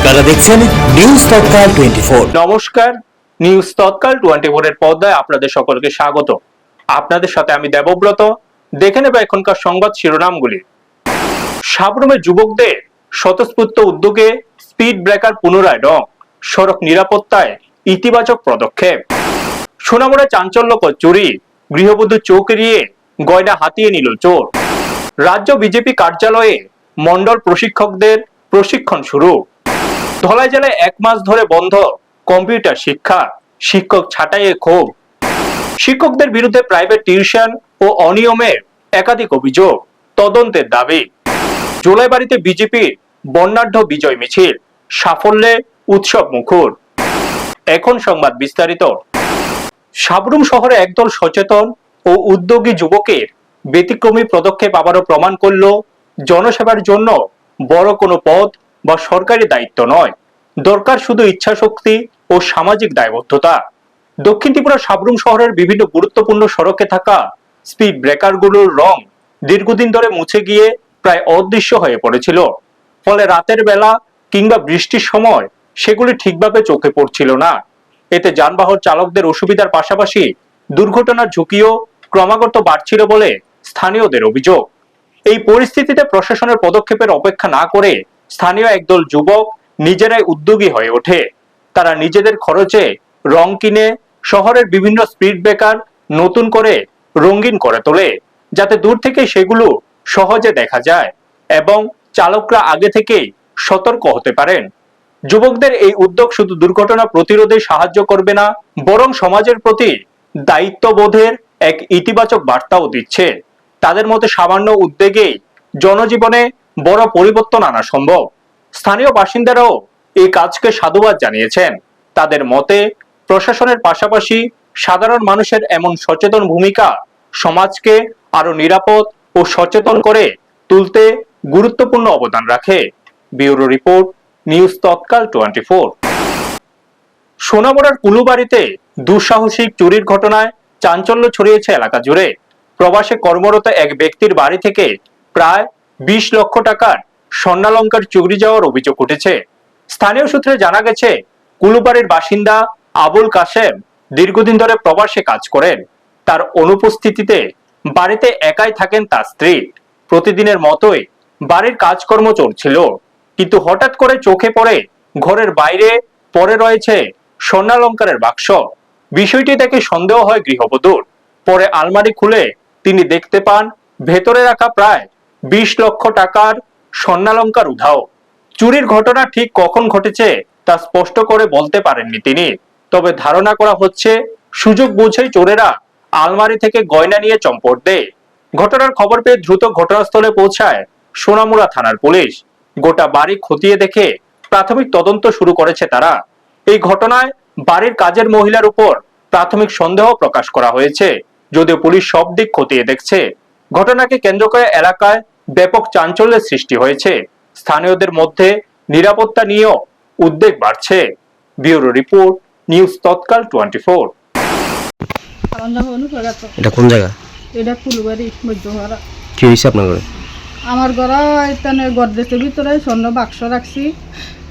আপনারা দেখছেন নিউজ তৎকাল 24। নমস্কার, নিউজ তৎকাল 24 এর পর্দায় আপনাদের সকলকে স্বাগত। আপনাদের সাথে আমি দেবব্রত। দেখে নেব এখনকার সংবাদ শিরোনামগুলি। সাবরুমে যুবকদের স্বতঃস্ফূর্ত উদ্যোগে স্পিড ব্রেকার পুনরায় রং, সড়ক নিরাপত্তায় ইতিবাচক পদক্ষেপ। সোনামুড়ায় চাঞ্চল্যকর চুরি, গৃহবধূ চোখ এড়িয়ে গয়না হাতিয়ে নিল চোর। রাজ্য বিজেপি কার্যালয়ে মন্ডল প্রশিক্ষকদের প্রশিক্ষণ শুরু। ধলাই জেলায় 1 মাস ধরে বন্ধ কম্পিউটার শিক্ষা, শিক্ষক ছাঁটাইয়ে ক্ষোভ। শিক্ষকদের বিরুদ্ধে প্রাইভেট টিউশন ও অনিয়মের একাধিক অভিযোগ, তদন্তের দাবি। জোলাইবাড়িতে বিজেপির বর্ণাঢ্য বিজয় মিছিল, সাফল্যে উৎসব মুখর। এখন সংবাদ বিস্তারিত। সাবরুম শহরে একদল সচেতন ও উদ্যোগী যুবকের ব্যতিক্রমী পদক্ষেপ আবারও প্রমাণ করল জনসেবার জন্য বড় কোনো পদ বা সরকারি দায়িত্ব নয়, দরকার শুধু ইচ্ছাশক্তি ও সামাজিক দায়বদ্ধতা। দক্ষিণ ত্রিপুরা সাবরুম শহরের বিভিন্ন গুরুত্বপূর্ণ সড়কে থাকা স্পিড ব্রেকারগুলোর রং দীর্ঘদিন ধরে মুছে গিয়ে প্রায় অদৃশ্য হয়ে পড়েছিল। ফলে রাতের বেলা কিংবা বৃষ্টির সময় সেগুলি ঠিকভাবে চোখে পড়ছিল না। এতে যানবাহন চালকদের অসুবিধার পাশাপাশি দুর্ঘটনার ঝুঁকিও ক্রমাগত বাড়ছিল বলে স্থানীয়দের অভিযোগ। এই পরিস্থিতিতে প্রশাসনের পদক্ষেপের অপেক্ষা না করে স্থানীয় একদল যুবক নিজেরাই উদ্যোগী হয়ে ওঠে। তারা নিজেদের খরচে রং কিনে শহরের বিভিন্ন স্পিড ব্রেকার নতুন করে রঙিন করে তোলে, যাতে দূর থেকে সেগুলো সহজে দেখা যায় এবং চালকরা আগে থেকেই সতর্ক হতে পারেন। যুবকদের এই উদ্যোগ শুধু দুর্ঘটনা প্রতিরোধে সাহায্য করবে না, বরং সমাজের প্রতি দায়িত্ববোধের এক ইতিবাচক বার্তাও দিচ্ছে। তাদের মতে সামান্য উদ্যোগেই জনজীবনে বড় পরিবর্তন আনা সম্ভব। স্থানীয় বাসিন্দারাও এই কাজকে সাধুবাদ জানিয়েছেন। তাদের মতে প্রশাসনের পাশাপাশি সাধারণ মানুষের এমন সচেতন ভূমিকা সমাজকে আরো নিরাপদ ও সচেতন করে তুলতে গুরুত্বপূর্ণ অবদান রাখে। ব্যুরো রিপোর্ট, নিউজ তৎকাল 24। সোনামুড়ার কুলুবাড়িতে দুঃসাহসিক চুরির ঘটনায় চাঞ্চল্য ছড়িয়েছে এলাকা জুড়ে। প্রবাসে কর্মরত এক ব্যক্তির বাড়ি থেকে প্রায় 20 লক্ষ টাকার স্বর্ণালংকার চুরি যাওয়ার অভিযোগ উঠেছে। স্থানীয় সূত্রে জানা গেছে, কুলুবাড়ির বাসিন্দা আবুল কাশেম দীর্ঘদিন ধরে প্রবাসে কাজ করেন। তার অনুপস্থিতিতে বাড়িতে একাই থাকেন তার স্ত্রী। প্রতিদিনের মতোই বাড়ির কাজকর্ম চলছিল, কিন্তু হঠাৎ করে চোখে পড়ে ঘরের বাইরে পড়ে রয়েছে স্বর্ণালংকারের বাক্স। বিষয়টি দেখে সন্দেহ হয় গৃহবধূর। পরে আলমারি খুলে তিনি দেখতে পান ভেতরে রাখা প্রায় 20 লক্ষ টাকার স্বর্ণালংকার উধাও। চুরির ঘটনা ঠিক কখন ঘটেছে তা স্পষ্ট করে বলতে পারেননি তিনি। তবে ধারণা করা হচ্ছে সুযোগ বুঝেই চোরেরা আলমারি থেকে গয়না নিয়ে চম্পট দেয়। ঘটনার খবর পেয়ে দ্রুত ঘটনাস্থলে পৌঁছায় সোনামুড়া থানার পুলিশ। গোটা বাড়ি খতিয়ে দেখে প্রাথমিক তদন্ত শুরু করেছে তারা। এই ঘটনায় বাড়ির কাজের মহিলার উপর প্রাথমিক সন্দেহ প্রকাশ করা হয়েছে, যদিও পুলিশ সব দিক খতিয়ে দেখছে। ঘটনাকে কেন্দ্র করে এলাকায় ব্যাপক চাঞ্চল্যের সৃষ্টি হয়েছে। স্থানীয়দের মধ্যে নিরাপত্তা নিয়েও উদ্বেগ বাড়ছে। ব্যুরো রিপোর্ট, নিউজ তৎকাল 24। এটা কোন জায়গা? এটা কুলবাড়ি মধ্যমারা। কি হয়েছে আপনার ঘরে? আমার ঘরে এখানে গডরেজের ভিতরে স্বর্ণ বাক্স রাখছি।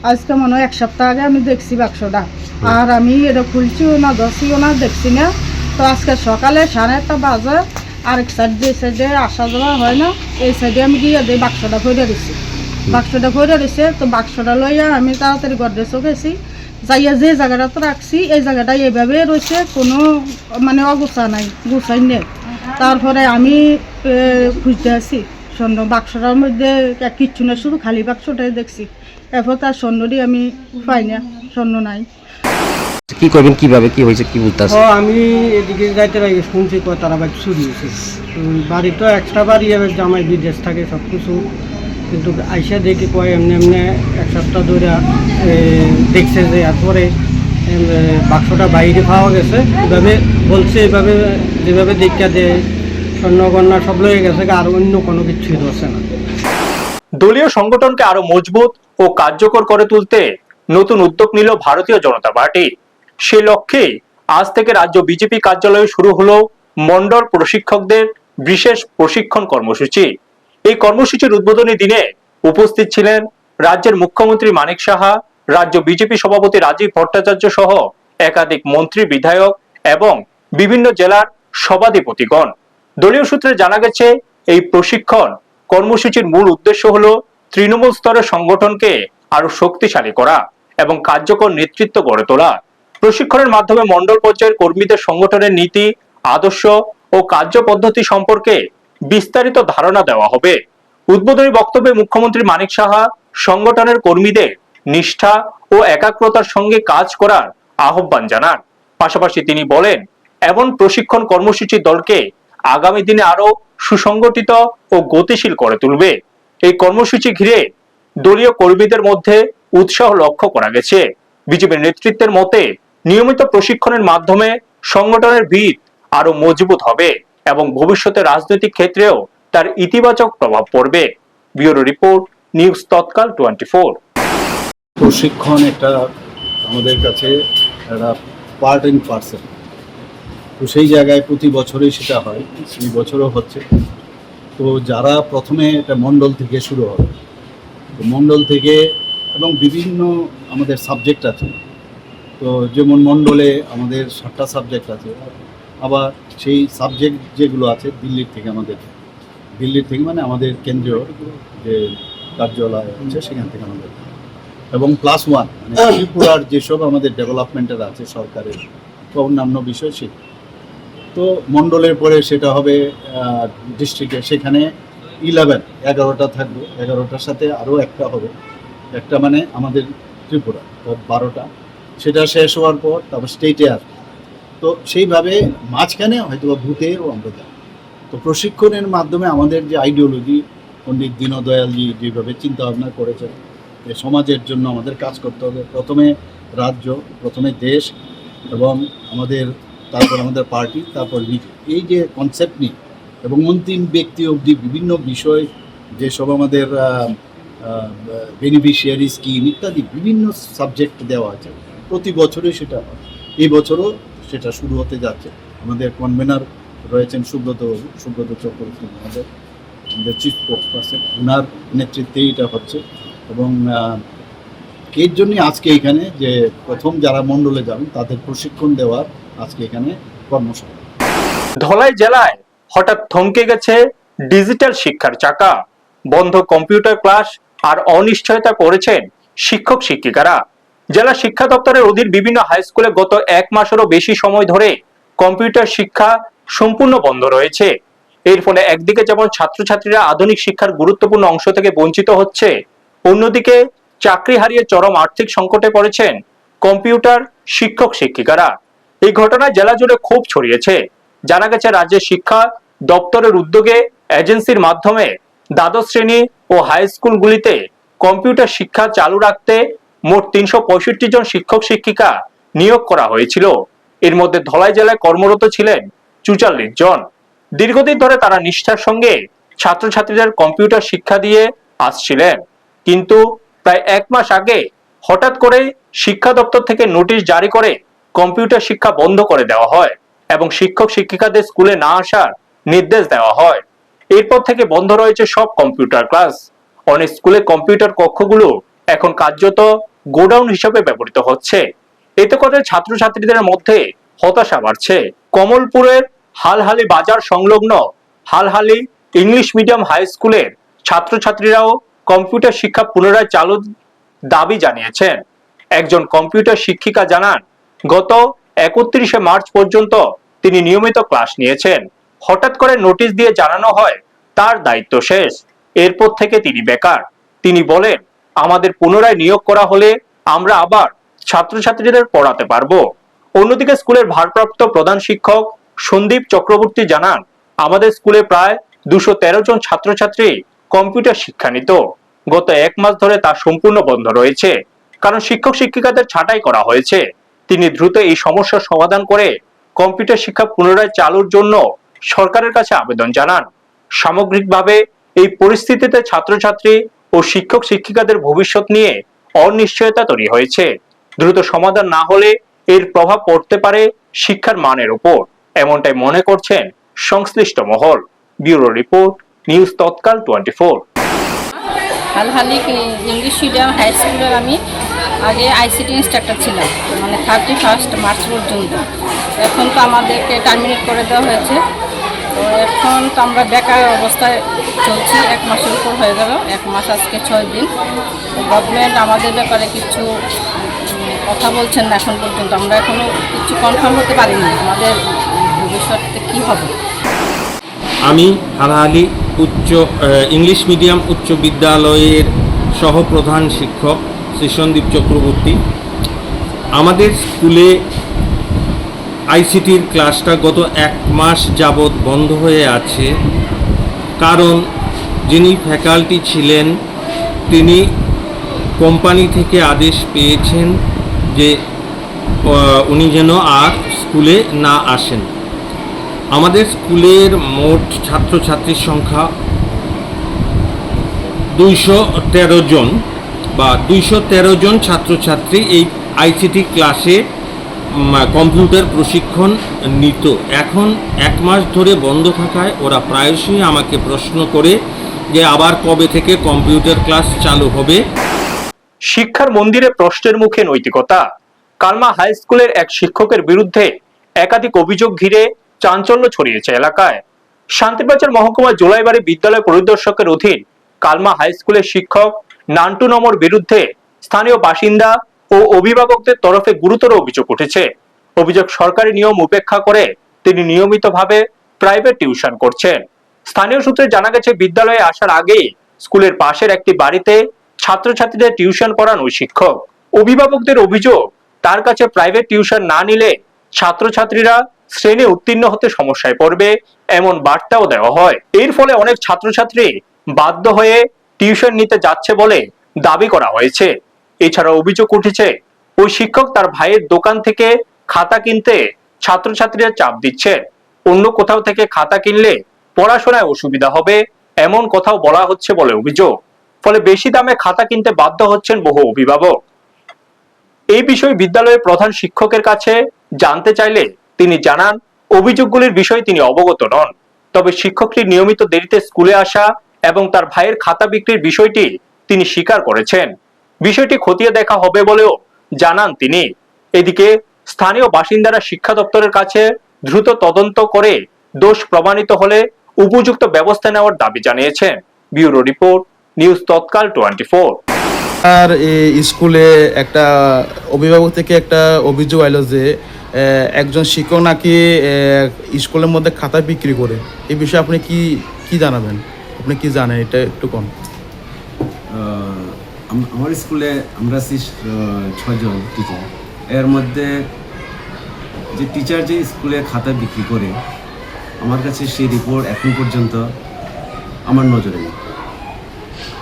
আজকে মনে হয় 1 সপ্তাহ আগে আমি দেখছি বাক্সটা, আর আমি এটা খুলছিও না, ধরছিও না, দেখছি না। তো আজকে সকালে 1:30 বাজে আরেক সাইড, যে সাইডে আসা যাওয়া হয় না, এই সাইডে আমি গিয়ে দিয়ে বাক্সটা ভরে দিচ্ছি। বাক্সটা ভরে দিছে, তো বাক্সটা লইয়া আমি তাড়াতাড়ি গডরেজও গেছি। যাইয়া যে জায়গাটা তো রাখছি, এই জায়গাটা এইভাবে রয়েছে, কোনো মানে অগোছা নাই, গুছাই নেই। তারপরে আমি খুঁজতে আছি স্বর্ণ বাক্সটার মধ্যে কিচ্ছু না, শুধু খালি বাক্সটাই দেখছি। এরপর তার স্বর্ণটি আমি পাই না, স্বর্ণ নাই। কি করবেন, কিভাবে কি হয়েছে, কি বলতে আছে? আমি এদিকে যাইতে পারি, শুনছি তারা বাইক চুরি হয়েছে। বাড়ি তো এক্সট্রা বাড়ি, এবার জামাই বিদেশ থাকে সব কিছু, কিন্তু আইসা দেখি কয় এমনি এমনি 1 সপ্তাহ ধরে দেখছে যে এরপরে বাক্সটা বাইরে পাওয়া গেছে। এভাবে বলছে, এভাবে যেভাবে দেখা দেয় স্বর্ণগণনা সব লয়ে গেছে, আর অন্য কোনো কিছুই ধরছে না। দলীয় সংগঠনকে আরো মজবুত ও কার্যকর করে তুলতে নতুন উদ্যোগ নিল ভারতীয় জনতা পার্টি। সে লক্ষ্যে আজ থেকে রাজ্য বিজেপি কার্যালয়ে শুরু হলো মন্ডল প্রশিক্ষকদের বিশেষ প্রশিক্ষণ কর্মসূচি। এই কর্মসূচির উদ্বোধনী দিনে উপস্থিত ছিলেন রাজ্যের মুখ্যমন্ত্রী মানিক সাহা, রাজ্য বিজেপি সভাপতি রাজীব ভট্টাচার্য সহ একাধিক মন্ত্রী, বিধায়ক এবং বিভিন্ন জেলার সভাধিপতিগণ। দলীয় সূত্রে জানা গেছে, এই প্রশিক্ষণ কর্মসূচির মূল উদ্দেশ্য হলো তৃণমূল স্তরের সংগঠনকে আরো শক্তিশালী করা এবং কার্যকর নেতৃত্ব গড়ে তোলা। প্রশিক্ষণের মাধ্যমে মণ্ডল পর্যায়ের কর্মীদের সংগঠনের নীতি, আদর্শ ও কার্যপদ্ধতি সম্পর্কে বিস্তারিত ধারণা দেওয়া হবে। উদ্বোধনী বক্তব্যে মুখ্যমন্ত্রী মানিক সাহা সংগঠনের কর্মীদের নিষ্ঠা ও একাগ্রতার সঙ্গে কাজ করার আহ্বান জানান। পাশাপাশি তিনি বলেন, এমন প্রশিক্ষণ কর্মসূচি দলকে আগামী দিনে আরো সুসংগঠিত ও গতিশীল করে তুলবে। এই কর্মসূচি ঘিরে দলীয় কর্মীদের মধ্যে উৎসাহ লক্ষ্য করা গেছে। বিজেপির নেতৃত্বের মতে নিয়মিত প্রশিক্ষণের মাধ্যমে সংগঠনের ভিত আরো মজবুত হবে এবং ভবিষ্যতে রাজনৈতিক ক্ষেত্রেও তার ইতিবাচক প্রভাব পড়বে। ব্যুরো রিপোর্ট, নিউজ তৎকাল 24। প্রশিক্ষণ একটা আমাদের কাছে একটা পার্ট অ্যান্ড পার্সেল, তো সেই জায়গায় প্রতি বছরই সেটা হয়, এই বছরও হচ্ছে। তো যারা প্রথমে এটা মণ্ডল থেকে শুরু হবে, তো মণ্ডল থেকে এবং বিভিন্ন আমাদের সাবজেক্ট আছে, তো যেমন মণ্ডলে আমাদের 7টা সাবজেক্ট আছে, আবার সেই সাবজেক্ট যেগুলো আছে দিল্লির থেকে মানে আমাদের কেন্দ্রীয় যে কার্যালয় আছে সেখান থেকে আমাদের, এবং +1 মানে ত্রিপুরার যেসব আমাদের ডেভেলপমেন্টের আছে সরকারের বা অন্যান্য বিষয় সে। তো মণ্ডলের পরে সেটা হবে ডিস্ট্রিক্টে, সেখানে 11টা থাকবে, 11টার সাথে আরও একটা হবে, একটা মানে আমাদের ত্রিপুরা, তো 12টা। সেটা শেষ হওয়ার পর তারপর স্টেটে আসবে। তো সেইভাবে মাঝখানে হয়তো বা ভূতেও আমরা যাই। তো প্রশিক্ষণের মাধ্যমে আমাদের যে আইডিওলজি পণ্ডিত দীনদয়ালজি যেভাবে চিন্তা ভাবনা করেছেন যে সমাজের জন্য আমাদের কাজ করতে হবে, প্রথমে রাজ্য, প্রথমে দেশ এবং তারপর আমাদের পার্টি, তারপর নিজে, এই যে কনসেপ্ট নিয়ে এবং অন্তিম ব্যক্তি অবধি বিভিন্ন বিষয় যেসব আমাদের বেনিফিশিয়ারি স্কিম ইত্যাদি বিভিন্ন সাবজেক্ট দেওয়া আছে, প্রতি বছরই সেটা হয়। এই বছরও সেটা শুরু হতে যাচ্ছে। আমাদের কনভেনার রয়েছেন সুব্রত চক্রবর্তী, আমাদের চিফ স্পোক্স পার্সন, ওনার নেতৃত্বেই এটা হচ্ছে। এবং এর জন্যই আজকে এখানে যে প্রথম যারা মণ্ডলে যাবেন তাদের প্রশিক্ষণ দেওয়ার আজকে এখানে কর্মশালা। ধলাই জেলায় হঠাৎ থমকে গেছে ডিজিটাল শিক্ষার চাকা। বন্ধ কম্পিউটার ক্লাস আর অনিশ্চয়তা করেছেন শিক্ষক শিক্ষিকারা। জেলা শিক্ষা দপ্তরের অধীন বিভিন্ন হাই স্কুলে গত 1 মাসেরও বেশি সময় ধরে কম্পিউটার শিক্ষা সম্পূর্ণ বন্ধ রয়েছে। এর ফলে একদিকে যেমন ছাত্রছাত্রীরা আধুনিক শিক্ষার গুরুত্বপূর্ণ অংশ থেকে বঞ্চিত হচ্ছে, অন্যদিকে চাকরি হারিয়ে চরম আর্থিক সংকটে পড়েছেন কম্পিউটার শিক্ষক শিক্ষিকারা। এই ঘটনায় জেলা জুড়ে ক্ষোভ ছড়িয়েছে। জানা গেছে, রাজ্যের শিক্ষা দপ্তরের উদ্যোগে এজেন্সির মাধ্যমে দ্বাদশ শ্রেণী ও হাই স্কুলগুলিতে কম্পিউটার শিক্ষা চালু রাখতে মোট 365 জন শিক্ষক শিক্ষিকা নিয়োগ করা হয়েছিল। এর মধ্যে ধলাই জেলায় কর্মরত ছিলেন 44 জন। দীর্ঘদিন ধরে তারা নিষ্ঠার সঙ্গে ছাত্রছাত্রীদের কম্পিউটার শিক্ষা দিয়ে আসছিলেন, কিন্তু প্রায় 1 মাস আগে হঠাৎ করে শিক্ষা দপ্তর থেকে নোটিশ জারি করে কম্পিউটার শিক্ষা বন্ধ করে দেওয়া হয় এবং শিক্ষক শিক্ষিকাদের স্কুলে না আসার নির্দেশ দেওয়া হয়। এরপর থেকে বন্ধ রয়েছে সব কম্পিউটার ক্লাস। অনেক স্কুলে কম্পিউটার কক্ষগুলো এখন কার্যত গোডাউন হিসেবে ব্যবহৃত হচ্ছে। এতে করে ছাত্রছাত্রীদের মধ্যে হতাশা বাড়ছে। কমলপুরের হালহালি বাজার সংলগ্ন হালহালি ইংলিশ মিডিয়াম হাই স্কুলের ছাত্রছাত্রীরাও কম্পিউটার শিক্ষা পুনরায় চালুর দাবি জানিয়েছেন। একজন কম্পিউটার শিক্ষিকা জানান, গত 31শে মার্চ পর্যন্ত তিনি নিয়মিত ক্লাস নিয়েছেন। হঠাৎ করে নোটিশ দিয়ে জানানো হয় তার দায়িত্ব শেষ, এরপর থেকে তিনি বেকার। তিনি বলেন, আমাদের পুনরায় নিয়োগ করা হলে আমরা আবার ছাত্রছাত্রীদের পড়াতে পারবো। অন্যদিকে স্কুলের ভারপ্রাপ্ত প্রধান শিক্ষক সন্দীপ চক্রবর্তী জানান, আমাদের স্কুলে প্রায় 213 জন ছাত্রছাত্রী কম্পিউটার শিক্ষা নিত। গত 1 মাস ধরে তা সম্পূর্ণ বন্ধ রয়েছে, কারণ শিক্ষক শিক্ষিকাদের ছাঁটাই করা হয়েছে। তিনি দ্রুত এই সমস্যার সমাধান করে কম্পিউটার শিক্ষা পুনরায় চালুর জন্য সরকারের কাছে আবেদন জানান। সামগ্রিকভাবে এই পরিস্থিতিতে ছাত্রছাত্রী ও শিক্ষক শিক্ষিকাদের ভবিষ্যৎ নিয়ে অনিশ্চয়তা তৈরি হয়েছে। দ্রুত সমাধান না হলে এর প্রভাব পড়তে পারে শিক্ষার মানের উপর, এমনটাই মনে করছেন সংশ্লিষ্ট মহল। ব্যুরো রিপোর্ট, নিউজ তৎকাল 24। হালহালি ইংলিশ মিডিয়াম হাই স্কুলের আমি আগে আইসিটি ইনস্ট্রাক্টর ছিলাম, মানে 31 মার্চ পর্যন্ত। এখন তো আমাদেরকে টার্মিনেট করে দেওয়া হয়েছে। তো এখন তো আমরা বেকার অবস্থায় চলছি, 1 মাসের উপর হয়ে গেল, 1 মাস আজকে 6 দিন। গভর্নমেন্ট আমাদের ব্যাপারে কিছু কথা বলছেন না এখন পর্যন্ত। আমরা এখনও কিছু কনফার্ম হতে পারিনি আমাদের ভবিষ্যতে কী হবে। আমি হালাহালি ইংলিশ মিডিয়াম উচ্চ বিদ্যালয়ের সহপ্রধান শিক্ষক শ্রী সন্দীপ চক্রবর্তী। আমাদের স্কুলে আইসিটির ক্লাসটা গত 1 মাস যাবৎ বন্ধ হয়ে আছে, কারণ যিনি ফ্যাকাল্টি ছিলেন তিনি কোম্পানি থেকে আদেশ পেয়েছেন যে উনি যেন আর স্কুলে না আসেন। আমাদের স্কুলের মোট ছাত্রছাত্রীর সংখ্যা 213 জন বা 213 জন ছাত্রছাত্রী এই আইসিটি ক্লাসে কম্পিউটার প্রশিক্ষণ নিত। এখন 1 মাস ধরে বন্ধ থাকায় ওরা প্রায়শই আমাকে প্রশ্ন করে যে আবার কবে থেকে কম্পিউটার ক্লাস চালু হবে। শিক্ষার মন্দিরে প্রশ্নের মুখে নৈতিকতা। কালমা হাই স্কুলের এক শিক্ষকের বিরুদ্ধে একাধিক অভিযোগ ঘিরে চাঞ্চল্য ছড়িয়েছে এলাকায়। শান্তিবাজার মহকুমা জুলাইবাড়ি বিদ্যালয় পরিদর্শকের অধীন কালমা হাই স্কুলের শিক্ষক নান্টু নমর বিরুদ্ধে স্থানীয় বাসিন্দা ও অভিভাবকদের তরফে গুরুতর অভিযোগ উঠেছে। অভিযোগ সরকারি নিয়ম উপেক্ষা করে তিনি নিয়মিতভাবে প্রাইভেট টিউশন করছেন। স্থানীয় সূত্রে জানা গেছে, বিদ্যালয়ে আসার আগেই স্কুলের পাশের একটি বাড়িতে ছাত্রছাত্রীদের টিউশন করান ওই শিক্ষক। অভিভাবকদের অভিযোগ, তার কাছে প্রাইভেট টিউশন না নিলে ছাত্রছাত্রীরা শ্রেণী উত্তীর্ণ হতে সমস্যায় পড়বে, এমন বার্তাও দেওয়া হয়। এর ফলে অনেক ছাত্রছাত্রী বাধ্য হয়ে টিউশন নিতে যাচ্ছে বলে দাবি করা হয়েছে। এছাড়া অভিযোগ উঠেছে, ওই শিক্ষক তার ভাইয়ের দোকান থেকে খাতা কিনতে ছাত্রছাত্রীরা চাপ দিচ্ছেন। অন্য কোথাও থেকে খাতা কিনলে পড়াশোনায় অসুবিধা হবে, এমন কথাও বলা হচ্ছে বলে অভিযোগ। ফলে বেশি দামে খাতা কিনতে বাধ্য হচ্ছেন বহু অভিভাবক। এই বিষয়ে বিদ্যালয়ের প্রধান শিক্ষকের কাছে জানতে চাইলে তিনি জানান, অভিযোগগুলির বিষয়ে তিনি অবগত নন। তবে শিক্ষকটি নিয়মিত দেরিতে স্কুলে আসা এবং তার ভাইয়ের খাতা বিক্রির বিষয়টি তিনি স্বীকার করেছেন। বিষয়টি খতিয়ে দেখা হবে বলেও জানান তিনি। এদিকে স্থানীয় বাসিন্দারা শিক্ষা দপ্তরের কাছে দ্রুত তদন্ত করে দোষ প্রমাণিত হলে উপযুক্ত ব্যবস্থা নেওয়ার দাবি জানিয়েছেন। ব্যুরো রিপোর্ট, নিউজ তৎকাল 24। আর এই স্কুলে একটা অভিভাবক থেকে একটা অভিযোগ আইলো যে একজন শিক্ষক নাকি স্কুলের মধ্যে খাতা বিক্রি করে। এই বিষয়ে আপনি কি জানাবেন? আপনি কি জানেন এটা একটু কম? আমার স্কুলে আমরা 6 জন টিচার। এর মধ্যে যে টিচার যে স্কুলে খাতা বিক্রি করে, আমার কাছে সেই রিপোর্ট এখন পর্যন্ত আমার নজরে নেই।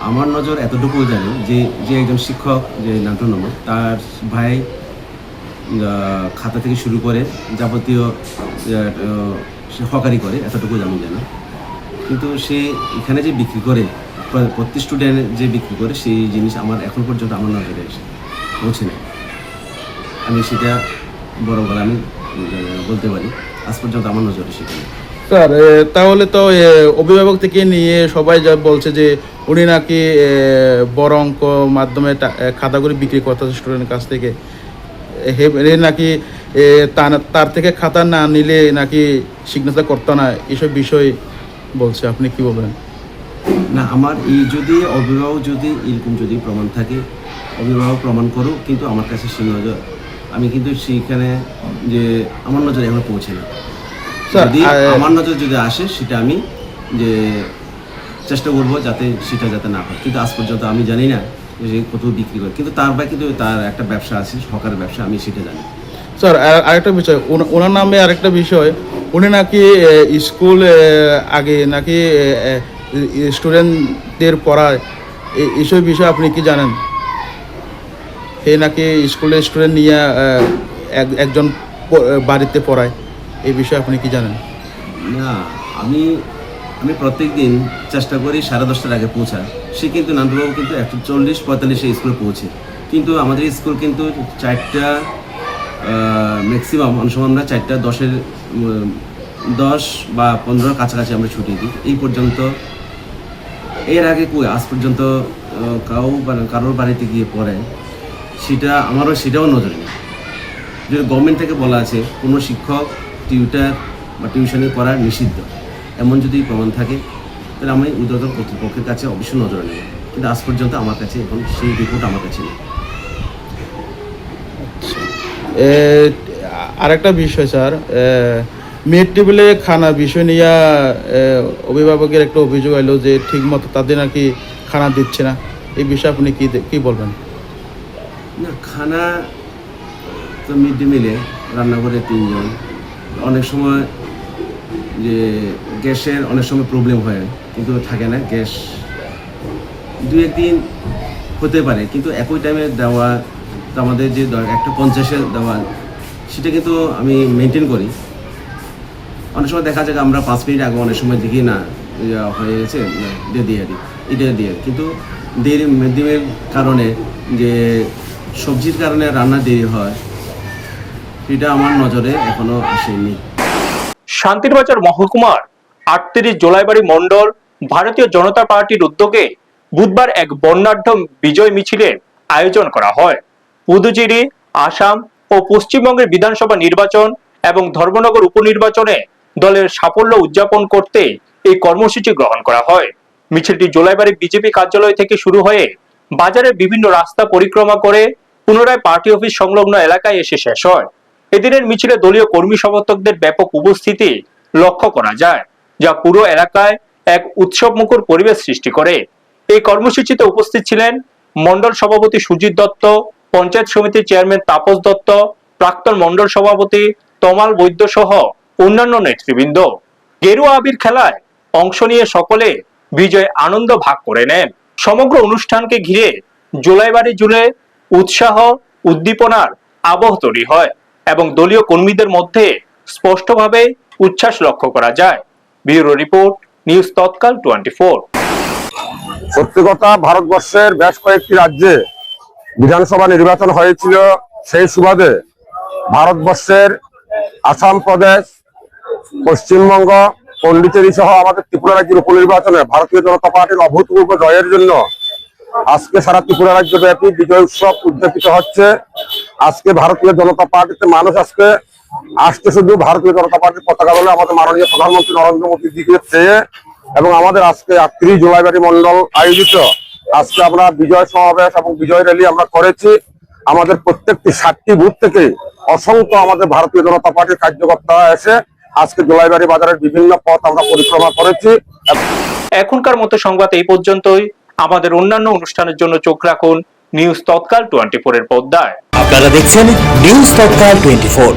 আমার নজর এতটুকু জানি যে একজন শিক্ষক, যে নান্টু নমর, তার ভাই খাতা থেকে শুরু করে যাবতীয় হকারি করে, এতটুকু আমি জানি। কিন্তু সে এখানে যে বিক্রি করে, প্রতি স্টুডেন্ট যে বিক্রি করে, সেই জিনিস আমার এখন পর্যন্ত আমার নজরে পৌঁছে নেই। আমি সেটা বড় গলা আমি বলতে পারি, আজ পর্যন্ত আমার নজরে সেটা নেই। স্যার, তাহলে তো অভিভাবক থেকে নিয়ে সবাই যা বলছে যে উনি নাকি বড় অঙ্ক মাধ্যমে খাতাগুলি বিক্রি করতেছে স্টুডেন্টের কাছ থেকে, নাকি তার থেকে খাতা না নিলে নাকি সিগনেচার করতো না, এসব বিষয় বলছে। আপনি কি বলবেন? না, আমার এই যদি অভিভাবক যদি এরকম যদি প্রমাণ থাকে, অভিভাবক প্রমাণ করুক, কিন্তু আমার কাছে সেই নজর, আমি কিন্তু সেইখানে যে আমার নজরে এখন পৌঁছে না। যদি আমার নজর যদি আসে, সেটা আমি যে চেষ্টা করবো যাতে না হয়। কিন্তু আজ পর্যন্ত আমি জানি না যে কত বিক্রি করে, কিন্তু তার একটা ব্যবসা আছে, হকার ব্যবসা, আমি সেটা জানি। স্যার, আরেকটা বিষয়, ওনার নামে আরেকটা বিষয়, উনি নাকি স্কুল আগে নাকি স্টুডেন্টদের পড়ায়, এইসব বিষয়ে আপনি কি জানেন? এই নাকি স্কুলে স্টুডেন্ট নিয়ে একজন বাড়িতে পড়ায়, এই বিষয়ে আপনি কি জানেন? না, আমি প্রত্যেক দিন চেষ্টা করি 10:30টার আগে পৌঁছার। সে কিন্তু নান্টুবাবু কিন্তু 1:40-45 স্কুলে পৌঁছে। কিন্তু আমাদের স্কুল কিন্তু 4টা ম্যাক্সিমাম, অনেক সময় আমরা 4:10 বা 15 কাছাকাছি আমরা ছুটি দিই। এই পর্যন্ত, এর আগে আজ পর্যন্ত কারোর বাড়িতে গিয়ে পড়ে সেটাও নজরে নেই। যদি গভর্নমেন্ট থেকে বলা আছে কোনো শিক্ষক টিউটার বা টিউশনি করা নিষিদ্ধ, এমন যদি প্রমাণ থাকে তাহলে আমি ঊর্ধ্বতন কর্তৃপক্ষের কাছে অবশ্যই নজরে নেব, কিন্তু আজ পর্যন্ত আমার কাছে এখন সেই রিপোর্ট আমার কাছে নেই। আরেকটা বিষয় স্যার, মিড ডে মিলে খানা বিষয় নিয়ে অভিভাবকের একটা অভিযোগ এলো যে ঠিকমতো তাদের নাকি খানা দিচ্ছে না। এই বিষয়ে আপনি কি বলবেন? না, খানা তো মিড ডে মিলে রান্না করে 3 জন, অনেক সময় যে গ্যাসের অনেক সময় প্রবলেম হয়, কিন্তু থাকে না গ্যাস, 2-1 দিন হতে পারে, কিন্তু একই টাইমে দেওয়া তো আমাদের যে একটা 50-এর দেওয়া সেটা কিন্তু আমি মেনটেন করি। অনেক সময় দেখা যায় আমরা 5 মিনিট আগে অনেক সময় দেখি না হয়ে গেছে এটা দিয়ে, কিন্তু দেরি মিড কারণে যে সবজির কারণে রান্না দেরি হয়, সেটা আমার নজরে এখনো আসেনি। শান্তিরবাজার মহকুমার 38 জোলাইবাড়ি মণ্ডল ভারতীয় জনতা পার্টির উদ্যোগে বুধবার এক বর্ণাঢ্য বিজয় মিছিলের আয়োজন করা হয়। পুদুচেরি, আসাম ও পশ্চিমবঙ্গের বিধানসভা নির্বাচন এবং ধর্মনগর উপনির্বাচনে দলের সাফল্য উদযাপন করতে এই কর্মসূচি গ্রহণ করা হয়। মিছিলটি জোলাইবাড়ি বিজেপি কার্যালয় থেকে শুরু হয়ে বাজারের বিভিন্ন রাস্তা পরিক্রমা করে পুনরায় পার্টি অফিস সংলগ্ন এলাকায় এসে শেষ হয়। এদিনের মিছিলে দলীয় কর্মী সমর্থকদের ব্যাপক উপস্থিতি লক্ষ্য করা যায়, যা পুরো এলাকায় এক উৎসবমুখর পরিবেশ সৃষ্টি করে। এই কর্মসূচিতে উপস্থিত ছিলেন মণ্ডল সভাপতি সুজিত দত্ত, পঞ্চায়েত সমিতির চেয়ারম্যান তাপস দত্ত, প্রাক্তন মণ্ডল সভাপতি তমাল বৈদ্য সহ অন্যান্য নেতৃবৃন্দ। গেরুয়া আবির খেলায় অংশ নিয়ে সকলে বিজয় আনন্দ ভাগ করে নেন। সমগ্র অনুষ্ঠানকে ঘিরে জোলাইবাড়ি জুড়ে উৎসাহ উদ্দীপনার আবহ তৈরি হয় এবং দলীয় কর্মীদের মধ্যে স্পষ্টভাবে উচ্ছ্বাস লক্ষ্য করা যায়। ব্যুরো রিপোর্ট, নিউজ তৎকাল 24। সত্যি কথা, ভারতবর্ষের বেশ কয়েকটি রাজ্যে বিধানসভা নির্বাচন হয়েছিল। সেই সুবাদে ভারতবর্ষের আসাম প্রদেশ, পশ্চিমবঙ্গ, পন্ডিচেরি সহ আমাদের ত্রিপুরা রাজ্যের উপনির্বাচনে ভারতীয় জনতা পার্টির অভূতপূর্ব জয়ের জন্য আজকে সারা ত্রিপুরা রাজ্যব্যাপী বিজয় উৎসব উদযাপিত হচ্ছে। আজকে ভারতীয় জনতা পার্টিতে মানুষ আসছে শুধু ভারতীয় জনতা পার্টির পতাকা বলে আমাদের মাননীয় প্রধানমন্ত্রী নরেন্দ্র মোদীর দিকে চেয়ে, এবং আমাদের আজকে 38 জোলাইবাড়ি মণ্ডল আয়োজিত আজকে আমরা বিজয় সমাবেশ এবং বিজয় র্যালি আমরা করেছি। আমাদের প্রত্যেকটি 60টি বুথ থেকে অসংখ্য আমাদের ভারতীয় জনতা পার্টির কার্যকর্তারা এসে আজকে জোলাইবাড়ি বাজারের বিভিন্ন পথ আমরা পরিক্রমা করেছি। এখনকার মতো সংবাদ এই পর্যন্তই। আমাদের অন্যান্য অনুষ্ঠানের জন্য চোখ রাখুন নিউজ তৎকাল 24 এর পর্দায়। আপনারা দেখছেন নিউজ তৎকাল 24।